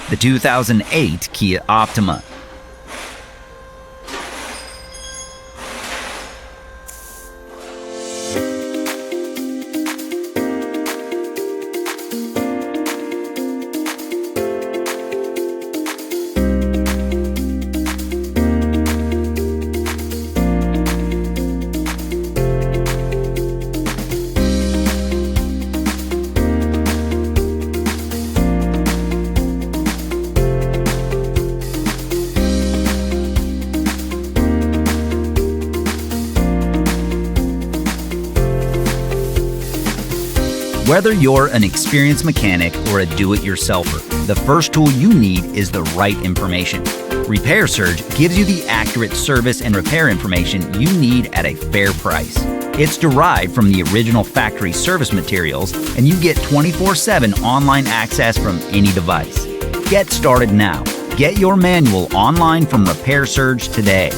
the 2008 Kia Optima. Whether you're an experienced mechanic or a do-it-yourselfer, the first tool you need is the right information. Repair Surge gives you the accurate service and repair information you need at a fair price. It's derived from the original factory service materials, and you get 24/7 online access from any device. Get started now. Get your manual online from Repair Surge today.